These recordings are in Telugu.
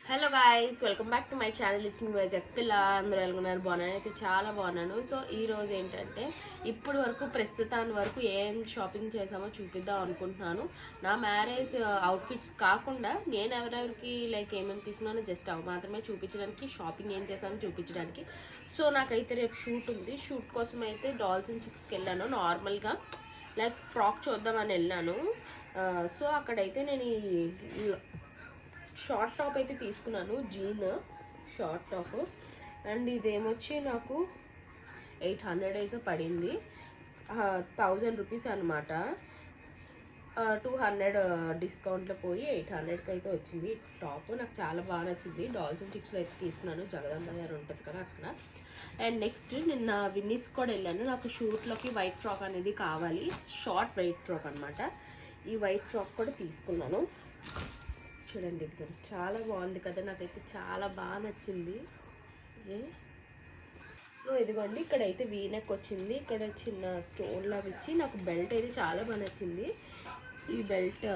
Hello guys, welcome back to my channel. It's me Vizag. ఇలా అందరూ ఎలాగున్నారు? బాగున్నాను, అయితే చాలా బాగున్నాను. సో ఈ రోజు ఏంటంటే ఇప్పుడు వరకు ప్రస్తుతాన్ని వరకు ఏం షాపింగ్ చేసామో చూపిద్దాం అనుకుంటున్నాను. నా మ్యారేజ్ అవుట్ఫిట్స్ కాకుండా నేను ఎవరెవరికి లైక్ ఏమేమి తీసుకున్నానో జస్ట్ అవి మాత్రమే చూపించడానికి, షాపింగ్ ఏం చేశానో చూపించడానికి. సో నాకైతే రేపు షూట్ ఉంది. షూట్ కోసం అయితే డాల్స్ అండ్ చిక్స్కి వెళ్ళాను. నార్మల్గా లైక్ ఫ్రాక్ చూద్దామని వెళ్ళాను. సో అక్కడైతే నేను ఈ షార్ట్ టాప్ అయితే తీసుకున్నాను, జీన్ షార్ట్ టాప్. అండ్ ఇదేమొచ్చి నాకు 800 అయితే పడింది. 1000 రూపీస్ అనమాట. 200 డిస్కౌంట్లో పోయి 800కి అయితే వచ్చింది. టాప్ నాకు చాలా బాగా నచ్చింది. డాల్స్ అండ్ చిక్స్లో అయితే తీసుకున్నాను, జగదంబ గారు ఉంటుంది కదా అక్కడ. అండ్ నెక్స్ట్ నిన్న విన్నీస్ కూడా వెళ్ళాను. నాకు షూట్లోకి వైట్ ఫ్రాక్ అనేది కావాలి, షార్ట్ వైట్ ఫ్రాక్ అనమాట. ఈ వైట్ ఫ్రాక్ కూడా తీసుకున్నాను. చూడండి, ఇది చాలా బాగుంది కదా, నాకైతే చాలా బాగా నచ్చింది. సో ఇదిగోండి, ఇక్కడైతే వీనెక్ వచ్చింది. ఇక్కడ చిన్న స్టోన్ లాగా ఇచ్చి నాకు బెల్ట్ అయితే చాలా బాగా నచ్చింది. ఈ బెల్ట్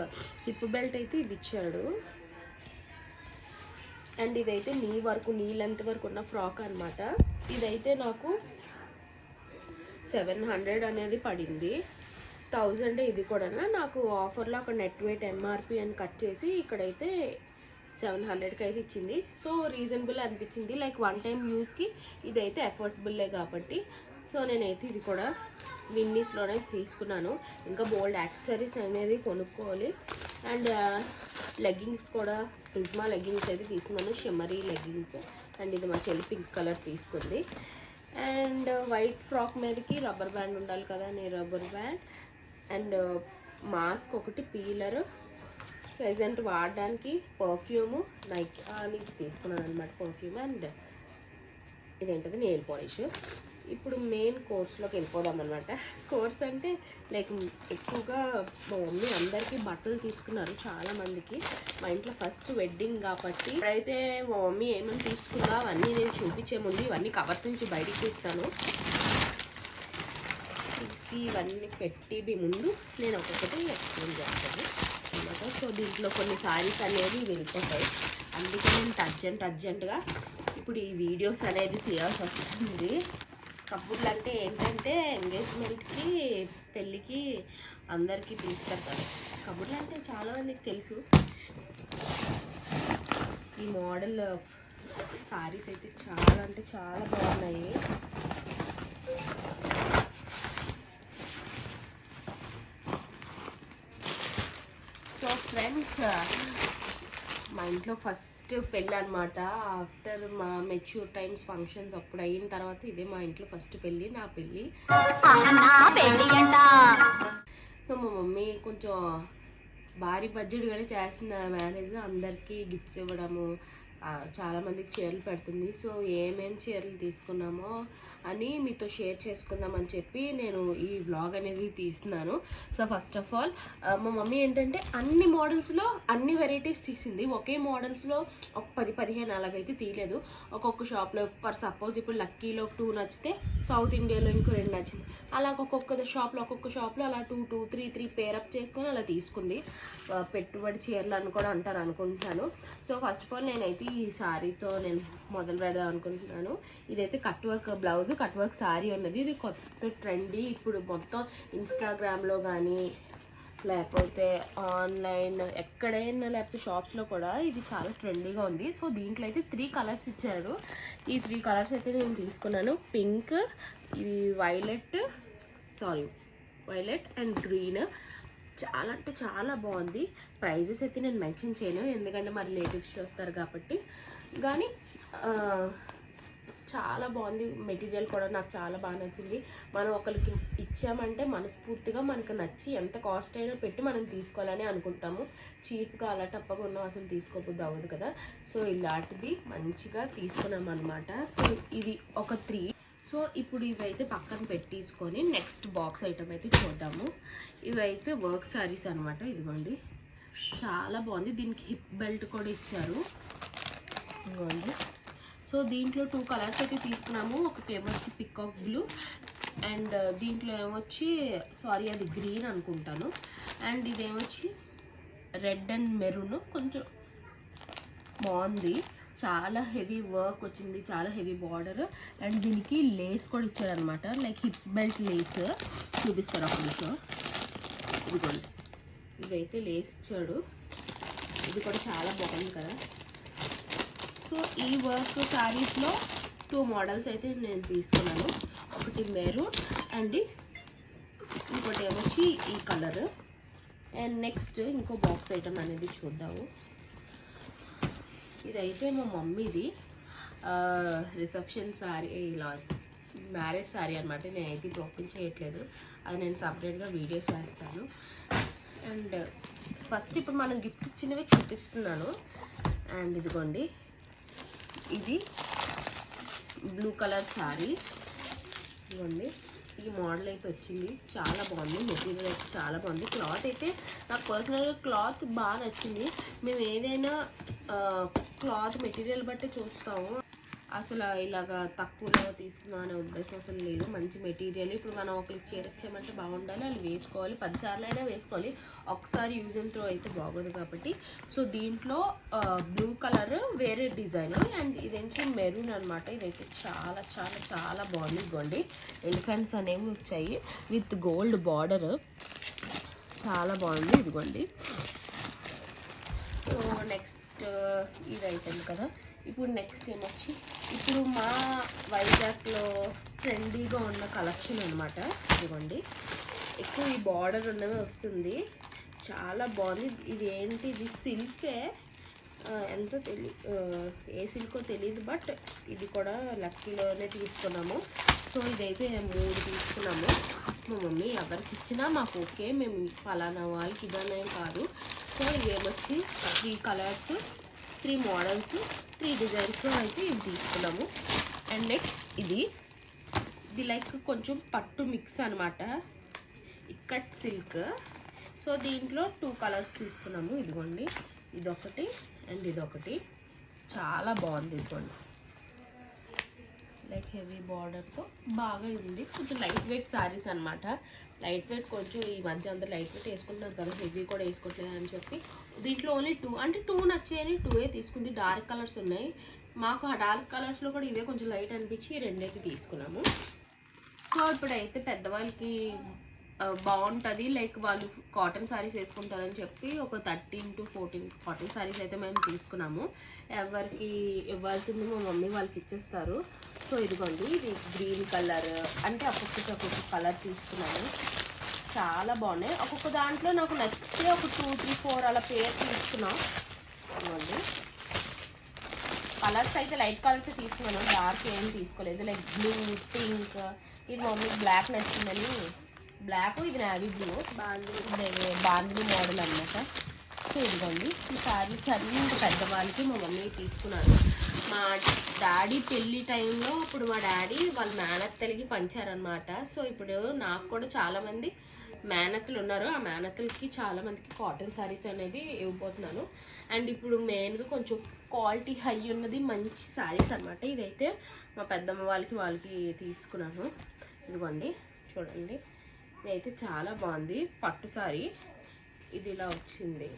హిప్ బెల్ట్ అయితే ఇది ఇచ్చాడు. అండ్ ఇదైతే నీ లెంత్ వరకు ఉన్న ఫ్రాక్ అనమాట. ఇదైతే నాకు 700 అనేది పడింది. 1000 ఇది కూడా. నాకు ఆఫర్లో ఒక నెట్ వెయిట్ ఎంఆర్పి అని కట్ చేసి ఇక్కడైతే 700కి అయితే ఇచ్చింది. సో రీజనబుల్ అనిపించింది. లైక్ వన్ టైం యూస్కి ఇదైతే ఎఫోర్డబుల్లే కాబట్టి. సో నేనైతే ఇది కూడా విన్నీస్లోనే తీసుకున్నాను. ఇంకా బోల్డ్ యాక్సెసరీస్ అనేది కొనుక్కోవాలి. అండ్ లెగ్గింగ్స్ కూడా ప్రిజ్మా లెగ్గింగ్స్ అయితే తీసుకున్నాను, షిమ్మరీ లెగ్గింగ్స్. అండ్ ఇది మా చెల్లి పింక్ కలర్ తీసుకుంది. అండ్ వైట్ ఫ్రాక్ మీదకి రబ్బర్ బ్యాండ్ ఉండాలి కదా, నేను రబ్బర్ బ్యాండ్ అండ్ మాస్క్ ఒకటి, పీలర్, ప్రెజెంట్ వాడడానికి పర్ఫ్యూము నైక్ నుంచి తీసుకున్నాను అనమాట, పర్ఫ్యూమ్. అండ్ ఇదేంటది నెయిల్ పాలిష్. ఇప్పుడు మెయిన్ కోర్స్లోకి వెళ్ళిపోదాం అనమాట. కోర్స్ అంటే లైక్ ఎక్కువగా మా మమ్మీ అందరికీ బట్టలు తీసుకున్నారు, చాలామందికి. మా ఇంట్లో ఫస్ట్ వెడ్డింగ్ కాబట్టి ఇప్పుడైతే మా మమ్మీ ఏమేమి తీసుకుందా అవన్నీ నేను చూపించే ముందు ఇవన్నీ కవర్స్ నుంచి బయటికి తీస్తాను. ఇవన్నీ పెట్టి ముందు నేను ఒక్కొక్కటి ఎక్స్ప్లెయిన్ చేస్తాను అనమాట. సో దీంట్లో కొన్ని శారీస్ అనేవి వెళ్ళిపోతాయి, అందుకే నేను అర్జెంటుగా ఇప్పుడు ఈ వీడియోస్ అనేది తీయాల్సి వస్తుంది. కబుర్లు అంటే ఏంటంటే ఎంగేజ్మెంట్కి, పెళ్ళికి అందరికీ తీసుకెళ్తారు. కబుర్లు అంటే చాలామందికి తెలుసు. ఈ మోడల్ శారీస్ అయితే చాలా అంటే చాలా బాగున్నాయి. సో ఫ్రెండ్స్, మా ఇంట్లో ఫస్ట్ పెళ్ళి అనమాట. ఆఫ్టర్ మా మెచ్యూర్ టైమ్స్ ఫంక్షన్స్ అప్పుడు అయిన తర్వాత ఇదే మా ఇంట్లో ఫస్ట్ పెళ్ళి, నా పెళ్ళి. సో మా మమ్మీ కొంచెం భారీ బడ్జెట్గానే చేసిన మ్యారేజ్. అందరికీ గిఫ్ట్స్ ఇవ్వడము, చాలామందికి చీరలు పెడుతుంది. సో ఏమేమి చీరలు తీసుకున్నామో అని మీతో షేర్ చేసుకుందామని చెప్పి నేను ఈ వ్లాగ్ అనేది తీస్తున్నాను. సో ఫస్ట్ ఆఫ్ ఆల్ మా మమ్మీ ఏంటంటే అన్ని మోడల్స్లో అన్ని వెరైటీస్ తీసింది. ఒకే మోడల్స్లో ఒక 10-15 అలాగైతే తీయలేదు. ఒక్కొక్క షాప్లో ఫర్ సపోజ్ ఇప్పుడు లక్కీలో 2 నచ్చితే సౌత్ ఇండియాలో ఇంకో 2 నచ్చింది. అలా ఒక్కొక్క షాప్లో అలా 2-3 పేరప్ చేసుకొని అలా తీసుకుంది. పెట్టుబడి చీరలు అని కూడా అంటారు అనుకుంటాను. సో ఫస్ట్ ఆఫ్ ఆల్ నేనైతే ఈ శారీతో నేను మొదలు పెడదాం అనుకుంటున్నాను. ఇదైతే cut work blouse, cut work sari ఉన్నది. ఇది కొత్త ట్రెండీ. ఇప్పుడు మొత్తం ఇన్స్టాగ్రామ్లో కానీ లేకపోతే ఆన్లైన్ ఎక్కడైనా లేకపోతే షాప్స్లో కూడా ఇది చాలా ట్రెండీగా ఉంది. సో దీంట్లో అయితే 3 కలర్స్ ఇచ్చారు. ఈ 3 కలర్స్ అయితే నేను తీసుకున్నాను. పింక్, ఇది వైలెట్ అండ్ గ్రీన్. చాలా అంటే చాలా బాగుంది. ప్రైజెస్ అయితే నేను మెన్షన్ చేయను, ఎందుకంటే మా రిలేటివ్స్ చూస్తారు కాబట్టి. కానీ చాలా బాగుంది. మెటీరియల్ కూడా నాకు చాలా బాగా నచ్చింది. మనం ఒకరికి ఇచ్చామంటే మనస్ఫూర్తిగా మనకు నచ్చి ఎంత కాస్ట్ అయినా పెట్టి మనం తీసుకోవాలని అనుకుంటాము. చీప్గా అలా టప్పగా ఉన్నాం అసలు తీసుకోబుద్ది అవ్వదు కదా. సో ఇలాంటిది మంచిగా తీసుకున్నాం అనమాట. సో ఇది ఒక 3. సో ఇప్పుడు ఇవైతే పక్కన పెట్టేసుకొని నెక్స్ట్ బాక్స్ ఐటమ్ అయితే చూద్దాము. ఇవైతే వర్క్ శారీస్ అనమాట. ఇదిగోండి, చాలా బాగుంది. దీనికి హిప్ బెల్ట్ కూడా ఇచ్చారు. ఇదిగోండి. సో దీంట్లో 2 కలర్స్ అయితే తీసుకున్నాము. ఒకటి ఏమొచ్చి పికాక్ బ్లూ అండ్ దీంట్లో ఏమొచ్చి అది గ్రీన్ అనుకుంటాను. అండ్ ఇదేమొచ్చి రెడ్ అండ్ మెరూన్, కొంచెం బాగుంది. చాలా హెవీ వర్క్ వచ్చింది, చాలా హెవీ బార్డర్. అండ్ దీనికి లేస్ కూడా ఇచ్చారనమాట, లైక్ హిప్ బెల్ట్ లేస్. చూపిస్తారు అప్పుడు. సో ఇదిగోండి, ఇదైతే లేస్ ఇచ్చాడు. ఇది కూడా చాలా బాగుంది కదా. సో ఈ వర్క్ శారీస్లో 2 మోడల్స్ అయితే నేను తీసుకున్నాను. ఒకటి మెరూన్ అండ్ ఇంకోటి ఏమొచ్చి ఈ కలర్. అండ్ నెక్స్ట్ ఇంకో బాక్స్ ఐటమ్ అనేది చూద్దాము. ఇదైతే మా మమ్మీది రిసెప్షన్ శారీ, ఇలా మ్యారేజ్ శారీ అనమాట. నేనైతే ఇప్పుడు ఓపెన్ చేయట్లేదు, అది నేను సపరేట్గా వీడియో చేస్తాను. అండ్ ఫస్ట్ ఇప్పుడు మనం గిఫ్ట్స్ ఇచ్చినవి చూపిస్తున్నాను. అండ్ ఇదిగోండి, ఇది బ్లూ కలర్ శారీ. ఇదిగోండి, ఈ మోడల్ అయితే వచ్చింది. చాలా బాగుంది, మెటీరియల్ అయితే చాలా బాగుంది. క్లాత్ అయితే నాకు పర్సనల్గా క్లాత్ బాగా నచ్చింది. మేము ఏదైనా క్లాత్ మెటీరియల్ బట్టి చూస్తాము, అసలు ఇలాగా తక్కువలో తీసుకున్నాం అనే ఉద్దేశం అసలు లేదు. మంచి మెటీరియల్. ఇప్పుడు మనం ఒకరికి చేరచ్చామంటే బాగుండాలి, వాళ్ళు వేసుకోవాలి, 10 సార్లు అయినా వేసుకోవాలి. ఒకసారి యూజ్ అండ్ త్రో అయితే బాగోదు కాబట్టి. సో దీంట్లో బ్లూ కలర్ వేరే డిజైన్, అండ్ ఇదేంటి మెరూన్ అనమాట. ఇదైతే చాలా చాలా చాలా బాగుంది. ఇదిగోండి, ఎలిఫెంట్స్ అనేవి వచ్చాయి విత్ గోల్డ్ బార్డర్, చాలా బాగుంది. ఇదిగోండి. సో నెక్స్ట్ ఇది అయిపోయింది కదా. ఇప్పుడు నెక్స్ట్ ఏమొచ్చి, ఇప్పుడు మా వైజాగ్లో ట్రెండీగా ఉన్న కలెక్షన్ అనమాట. ఇదిగోండి, ఎక్కువ ఈ బార్డర్ ఉన్నవి వస్తుంది, చాలా బాగుంది. ఇది ఏంటి, ఇది సిల్కే, ఎంతో ఏ సిల్కో తెలియదు, బట్ ఇది కూడా లక్కీలోనే తీసుకున్నాము. సో ఇదైతే 3 తీసుకున్నాము. మా మమ్మీ ఎవరికి ఇచ్చినా మాకు ఓకే, మేము ఫలానా వాళ్ళకి ఇదనే కాదు. సో ఇదేమొచ్చి 3 కలర్స్, 3 మోడల్స్, 3 డిజైన్స్లో అయితే ఇవి తీసుకున్నాము. అండ్ నెక్స్ట్ ఇది లైక్ కొంచెం పట్టు మిక్స్ అనమాట, ఇక్కట్ సిల్క్. సో దీంట్లో 2 కలర్స్ తీసుకున్నాము. ఇదిగోండి, ఇదొకటి అండ్ ఇదొకటి. చాలా బాగుంది. ఇదిగోండి, లైక్ హెవీ బార్డర్తో బాగా ఉంది. కొంచెం లైట్ వెయిట్ శారీస్ అనమాట. లైట్ వెయిట్ కొంచెం ఈ మధ్య అందరూ లైట్ వెయిట్ వేసుకుంటున్నారు కదా, హెవీ కూడా వేసుకోవట్లేదు అని చెప్పి దీంట్లో ఓన్లీ 2, అంటే 2 నచ్చాయని 2 తీసుకుంది. డార్క్ కలర్స్ ఉన్నాయి, మాకు ఆ డార్క్ కలర్స్లో కూడా ఇవే కొంచెం లైట్ అనిపించి 2 అయితే తీసుకున్నాము. సో ఇప్పుడైతే పెద్దవాళ్ళకి బాగుంటుంది, లైక్ వాళ్ళు కాటన్ శారీస్ వేసుకుంటారని చెప్పి ఒక 13 to 14 కాటన్ శారీస్ అయితే మేము తీసుకున్నాము. ఎవరికి ఇవ్వాల్సింది మా మమ్మీ వాళ్ళకి ఇచ్చేస్తారు. సో ఇదిగోండి, ఇది గ్రీన్ కలర్, అంటే ఒక్కొక్క కలర్ తీసుకున్నాము. చాలా బాగున్నాయి. ఒక్కొక్క దాంట్లో నాకు నచ్చితే ఒక 2, 3, 4 అలా పేరు తీసుకున్నాం. ఇదిగోండి, కలర్స్ అయితే లైట్ కలర్స్ తీసుకున్నాను, డార్క్ ఏం తీసుకోలేదు. లైక్ బ్లూ, పింక్, ఇది మమ్మీ బ్లాక్ నచ్చిందని బ్లాక్, ఇది నావీ బ్లూ, బాందిని మోడల్ అనమాట. సో ఇదిగోండి, ఈ శారీస్ అన్నీ పెద్దవాళ్ళకి మా మమ్మీ తీసుకున్నాను. మా డాడీ పెళ్ళి టైంలో ఇప్పుడు మా డాడీ వాళ్ళ మేనత్తలకి పంచారనమాట. సో ఇప్పుడు నాకు కూడా చాలామంది మేనత్తలు ఉన్నారు, ఆ మేనత్తలకి చాలామందికి కాటన్ శారీస్ అనేది ఇవ్వబోతున్నాను. అండ్ ఇప్పుడు మెయిన్గా కొంచెం క్వాలిటీ హై ఉన్నది మంచి శారీస్ అనమాట. ఇదైతే మా పెద్దమ్మ వాళ్ళకి తీసుకున్నాను. ఇదిగోండి, చూడండి, ఇదైతే చాలా బాగుంది. పట్టు శారీ, ఇది ఇలా వచ్చింది.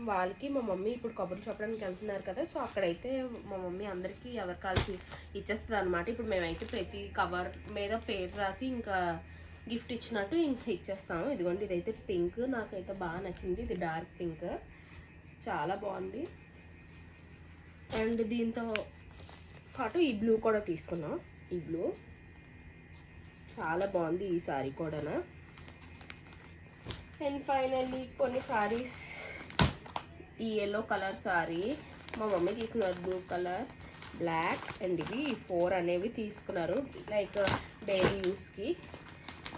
వాళ్ళకి మా మమ్మీ ఇప్పుడు కబుర్లు చెప్పడానికి వెళ్తున్నారు కదా, సో అక్కడైతే మా మమ్మీ అందరికీ ఎవరు కలిసి ఇచ్చేస్తుంది అనమాట. ఇప్పుడు మేమైతే ప్రతి కవర్ మీద పేరు రాసి ఇంకా గిఫ్ట్ ఇచ్చినట్టు ఇంకా ఇచ్చేస్తాము. ఇదిగోండి, ఇదైతే పింక్, నాకైతే బాగా నచ్చింది. ఇది డార్క్ పింక్, చాలా బాగుంది. అండ్ దీంతో పాటు ఈ బ్లూ కూడా తీసుకున్నాం. ఈ బ్లూ చాలా బాగుంది, ఈ సారీ కూడా. అండ్ ఫైనల్లీ కొన్ని సారీస్, ఈ ఎల్లో కలర్ సారీ మా మమ్మీ తీసుకున్నారు, బ్లూ కలర్, బ్లాక్, అండ్ ఇవి 4 అనేవి తీసుకున్నారు లైక్ డైలీ యూస్కి.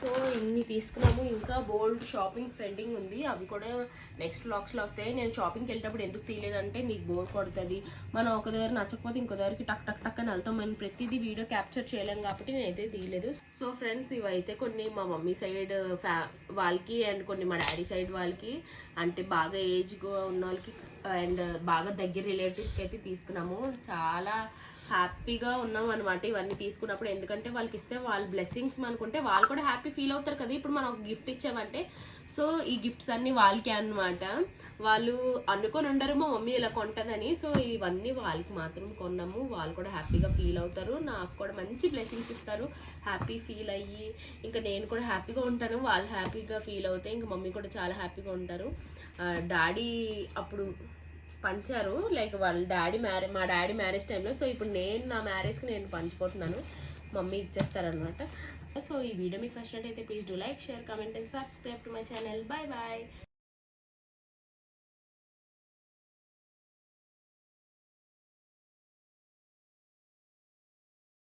సో ఇన్ని తీసుకున్నాము. ఇంకా బోల్డ్ షాపింగ్ పెండింగ్ ఉంది, అవి కూడా నెక్స్ట్ వ్లాగ్స్లో వస్తాయి. నేను షాపింగ్కి వెళ్ళేటప్పుడు ఎందుకు తీయలేదంటే మీకు బోర్ కొడుతుంది, మనం ఒక దగ్గర నచ్చకపోతే ఇంకో దగ్గరికి టక్ టక్ టక్ అని వెళ్తాం, మనం ప్రతిదీ వీడియో క్యాప్చర్ చేయలేం కాబట్టి నేనైతే తీయలేదు. సో ఫ్రెండ్స్, ఇవైతే కొన్ని మా మమ్మీ సైడ్ వాళ్ళకి అండ్ కొన్ని మా డాడీ సైడ్ వాళ్ళకి, అంటే బాగా ఏజ్గా ఉన్న వాళ్ళకి అండ్ బాగా దగ్గర రిలేటివ్స్కి అయితే తీసుకున్నాము. చాలా హ్యాపీగా ఉన్నాం అనమాట ఇవన్నీ తీసుకున్నప్పుడు, ఎందుకంటే వాళ్ళకి ఇస్తే వాళ్ళ బ్లెస్సింగ్స్ అనుకుంటే వాళ్ళు కూడా హ్యాపీ ఫీల్ అవుతారు కదా. ఇప్పుడు మనం ఒక గిఫ్ట్ ఇచ్చామంటే సో ఈ గిఫ్ట్స్ అన్ని వాళ్ళకే అన్నమాట. వాళ్ళు అనుకొని ఉండరు మా మమ్మీ ఇలా కొంటదని. సో ఇవన్నీ వాళ్ళకి మాత్రం కొన్నాము. వాళ్ళు కూడా హ్యాపీగా ఫీల్ అవుతారు, నాకు కూడా మంచి బ్లెస్సింగ్స్ ఇస్తారు, హ్యాపీ ఫీల్ అయ్యి ఇంకా నేను కూడా హ్యాపీగా ఉంటాను, వాళ్ళు హ్యాపీగా ఫీల్ అవుతాయి, ఇంకా మమ్మీ కూడా చాలా హ్యాపీగా ఉంటారు. డాడీ అప్పుడు పంచారు, లైక్ వాళ్ళ డాడీ మా డాడీ మ్యారేజ్ టైంలో. సో ఇప్పుడు నేను నా మ్యారేజ్కి నేను పంచిపోతున్నాను, మమ్మీ ఇచ్చేస్తారనమాట. సో ఈ వీడియో మీకు నచ్చినట్టయితే please do like, share, comment and subscribe to my channel. Bye bye.